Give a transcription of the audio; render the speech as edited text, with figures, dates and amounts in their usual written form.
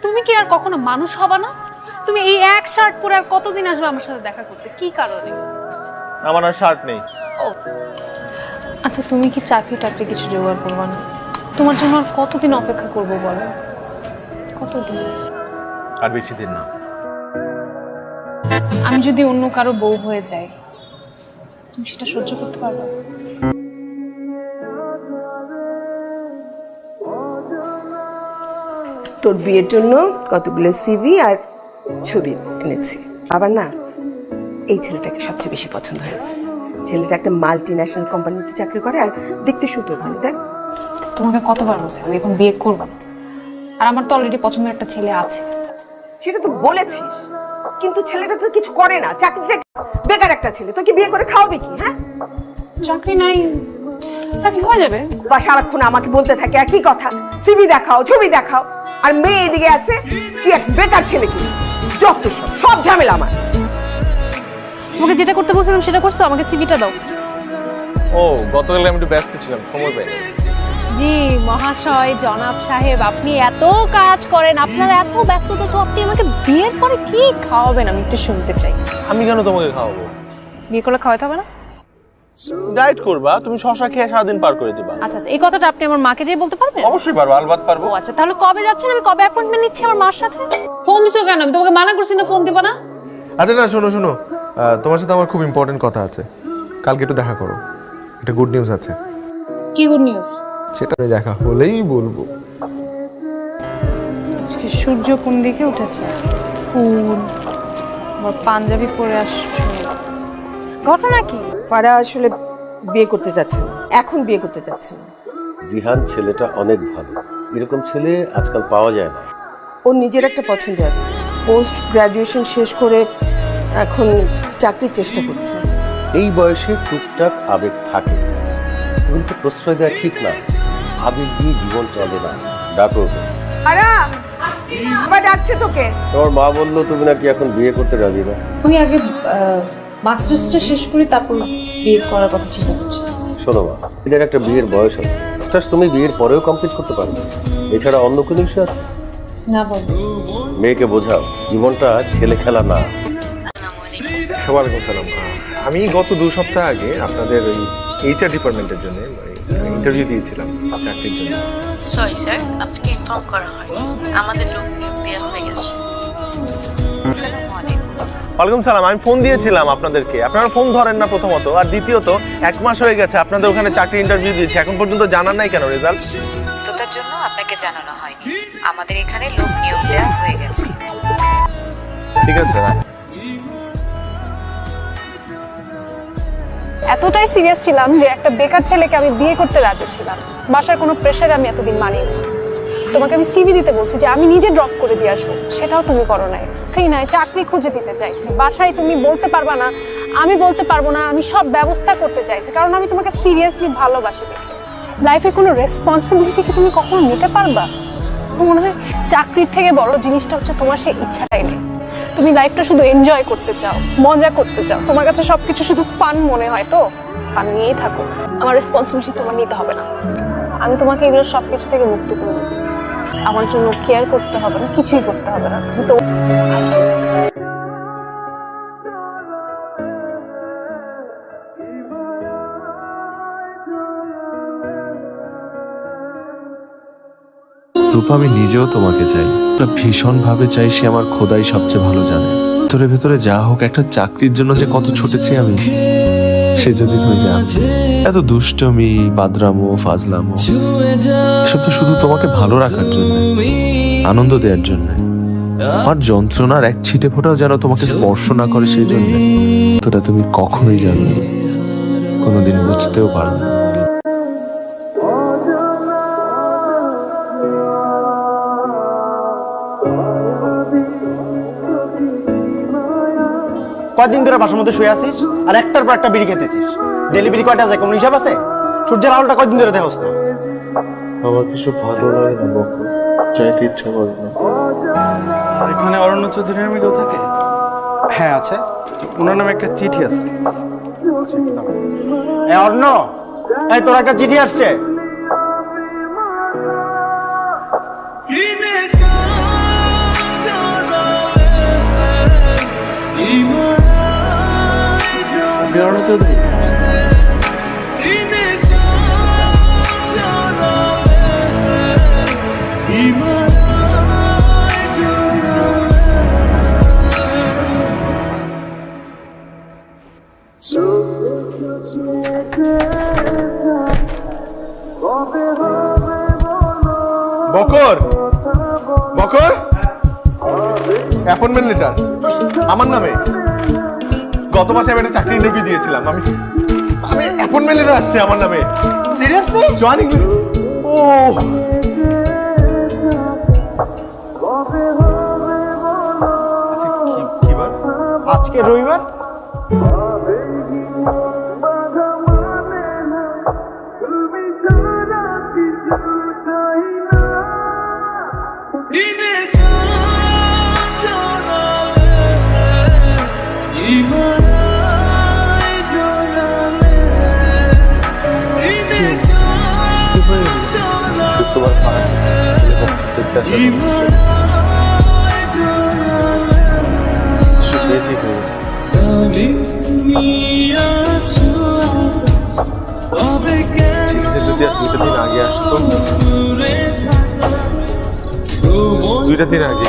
তুমি কি আর কখনো মানুষ হবা না? তুমি এই এক শার্ট পরে আর কতদিন আসবে আমার সাথে দেখা করতে? কি কারণে? আমার আর শার্ট নেই। ও আচ্ছা, তুমি কি চাকরি টাকরি কিছু জোগাড় করবা না? তোমার জন্য আর কতদিন অপেক্ষা করবো বলো? কতদিন? আর বেশি দিন না। আমি যদি অন্য কারো বউ হয়ে যাই, তুমি সেটা সহ্য করতে পারবে? তোর বিয়ের জন্য কতগুলো সিভি আর ছবি এনেছি। আবার না, এই ছেলেটাকে সবচেয়ে বেশি পছন্দ হয়েছে। ছেলেটা একটা মাল্টি ন্যাশনাল কোম্পানিতে চাকরি করে আর দেখতে সুন্দর ভালো। দেখ, তোমাকে কতবার বলছি আমি এখন বিয়ে করবো না, আর আমার তো অলরেডি পছন্দের একটা ছেলে আছে। সেটা তো বলেছিস, কিন্তু ছেলেটা তো কিছু করে না, চাকরিটা বেকার একটা ছেলে। তোকে বিয়ে করে খাওয়াবে কি? হ্যাঁ, চাকরি নাই, চাকরি হয়ে যাবে। বা সারাক্ষণ আমাকে বলতে থাকে একই কথা, সিভি দেখাও, ছবি দেখাও। আর মেয়ে এদিকে আছে কি এক বেকার ছেলে, কি যত সব ঝামেলা আমার। তোমাকে যেটা করতে বলছিলাম সেটা করছো, আমাকে সিভিটা দাও। ও গতকাল আমি একটু ব্যস্ত ছিলাম, সময় পাইনি। জি মহাশয়, জনাব সাহেব, আপনি এত কাজ করেন, আপনার এত ব্যস্ততা, তো আপনি আমাকে বিয়ের পরে কি খাওয়াবেন আমি একটু শুনতে চাই। আমি কেন তোমাকে খাওয়াবো? বিয়ে করলে খাওয়াতে হবে না? ডায়েট করবা, তুমি শশা খেয়ে সারাদিন পার করে দিবা। আচ্ছা আচ্ছা, এই কথাটা আপনি আমার মাকে যেয়ে বলতে পারবেন? অবশ্যই পারবো, আলবাত পারবো। ও আচ্ছা, তাহলে কবে যাচ্ছেন? আমি কবে অ্যাপয়েন্টমেন্ট নিচ্ছি আমার মার সাথে? ফোন দিছো কেন? আমি তোমাকে মানা করছি না ফোন দিব না। আচ্ছা না, শোনো শোনো, তোমার সাথে আমার খুব ইম্পর্টেন্ট কথা আছে। কালকে একটু দেখা করো, একটা গুড নিউজ আছে। কি গুড নিউজ? সেটা আমি দেখা হলেই বলবো। আজকে সূর্য কোন দিকে উঠেছে? ফুল, আবার পাঞ্জাবি পরে আসছো, ঘটনা কি? ফারা আসলে বিয়ে করতে যাচ্ছে না, এখন বিয়ে করতে যাচ্ছে না। জিহান ছেলেটা অনেক ভালো, এরকম ছেলে আজকাল পাওয়া যায় না। ওর নিজের একটা পছন্দ আছে, পোস্ট গ্রাজুয়েশন শেষ করে এখন চাকরির চেষ্টা করছে। এই বয়সে টুকটাক আবেগ থাকে, এগুলোকে প্রশ্রয় দেওয়া ঠিক না। আবেগ দিয়ে জীবন চলে না। ডাকো ওকে। আরে আবার ডাকছে তোকে। তোমার মা বললো তুমি নাকি এখন বিয়ে করতে রাজি না। আমি আগে মাস্টার্সটা শেষ করি, তারপর বিয়ে করার কথা চিন্তা করছি। শোনো মা, এদের একটা বিয়ের বয়স আছে। মাস্টার্স তুমি বিয়ের পরেও কমপ্লিট করতে পারবে, এছাড়া অন্য কোনো ইস্যু আছে? না বলবো। মেয়েকে বোঝাও জীবনটা ছেলে খেলা না। ওয়ালাইকুম সালাম। আমি গত 2 সপ্তাহ আগে আপনাদের ওই এইচআর ডিপার্টমেন্টের জন্য ইন্টারভিউ দিয়েছিলাম চাকরির জন্য। সরি স্যার, আপনাকে ইনফর্ম করা হয়নি। আমাদের লোক নিয়োগ দেওয়া হয়ে গেছে। আসসালামু আলাইকুম। ওয়ালাইকুম সালাম। আমি ফোন দিয়েছিলাম আপনাদেরকে, আপনারা ফোন ধরেন না প্রথমত, আর দ্বিতীয়ত 1 মাস হয়ে গেছে আপনাদের ওখানে চাকরি ইন্টারভিউ দিয়েছি, এখন পর্যন্ত জানার নাই কেন রেজাল্ট? ব্যস্ততার জন্য আপনাকে জানানো হয়নি। আমাদের এখানে লোক নিয়োগ দেওয়া হয়ে গেছে। ঠিক আছে না, এতটাই সিরিয়াস ছিলাম যে একটা বেকার ছেলেকে আমি বিয়ে করতে রাজি ছিলাম। বাসার কোনো প্রেশারে আমি এতদিন মানিনি। তোমাকে আমি সিভি দিতে বলছি যে আমি নিজে ড্রপ করে দিয়ে আসবো, সেটাও তুমি করো নাই। নাই, চাকরি খুঁজে দিতে চাইছি বাসায়, তুমি বলতে পারবা না, আমি বলতে পারবো না, আমি সব ব্যবস্থা করতে চাইছি, কারণ আমি তোমাকে সিরিয়াসলি ভালোবাসি দেখে। লাইফে কোনো রেসপন্সিবিলিটি কি তুমি কখনো নিতে পারবা? মনে হয় চাকরির থেকে বড় জিনিসটা হচ্ছে তোমার সেই ইচ্ছাটাই নেই। তুমি লাইফটা শুধু এনজয় করতে চাও, মজা করতে চাও, তোমার কাছে সবকিছু শুধু ফান মনে হয়, তো ফান নিয়েই থাকো। আমার রেসপন্সিবিলিটি তোমার নিতে হবে না। আমি তোমাকে এগুলো সবকিছু থেকে মুক্ত করে দিচ্ছি। আমার জন্য কেয়ার করতে হবে না, কিছুই করতে হবে না। তুমি তো রূপা, আমি নিজেও তোমাকে চাই, ভীষণ ভাবে চাই। সে আমার খোদাই সবচেয়ে ভালো জানে। ভেতরে ভেতরে যা হোক, একটা চাকরির জন্য যে কত ছুটেছি আমি, সে যদি তুমি জানতে। এত দুষ্টমি, বাদরামো, ফাজলামো, এসব তো শুধু তোমাকে ভালো রাখার জন্য, আনন্দ দেওয়ার জন্য। আমার যন্ত্রণার এক ছিটে ফোঁটাও যেন তোমাকে স্পর্শ না করে, সেই জন্য। তোটা তুমি কখনোই জানবে, কোনোদিন বুঝতেও পারবে না। কয়দিন ধরে বাসার মধ্যে শুয়ে আছিস আর একটার পর একটা বিড়ি খেতেছিস? ডেলিভারি কয়টা যায় কোনো হিসাব আছে? সূর্যের আলোটা কয়দিন ধরে দেখোস না? আমার কিছু ভালো লাগে না বকু, চাইতে ইচ্ছা করে না। এখানে অরণ্য চৌধুরীর নামে কেউ থাকে? হ্যাঁ আছে, ওনার নামে একটা চিঠি আছে। অরণ্য, এই তোর একটা চিঠি আসছে। চৌধুরী। বকর বকর অ্যাপয়েন্টমেন্ট লেটার আমার নামে। গত মাসে আমি একটা চাকরি ইন্টারভিউ দিয়েছিলাম, আমি অ্যাপয়েন্টমেন্ট লেটার আসছে আমার নামে। সিরিয়াসলি? জয়েনিং। ও কি বার? আজকে রবিবার। তোমার যদি আর 2টা দিন আগে আসতো, 2টা দিন আগে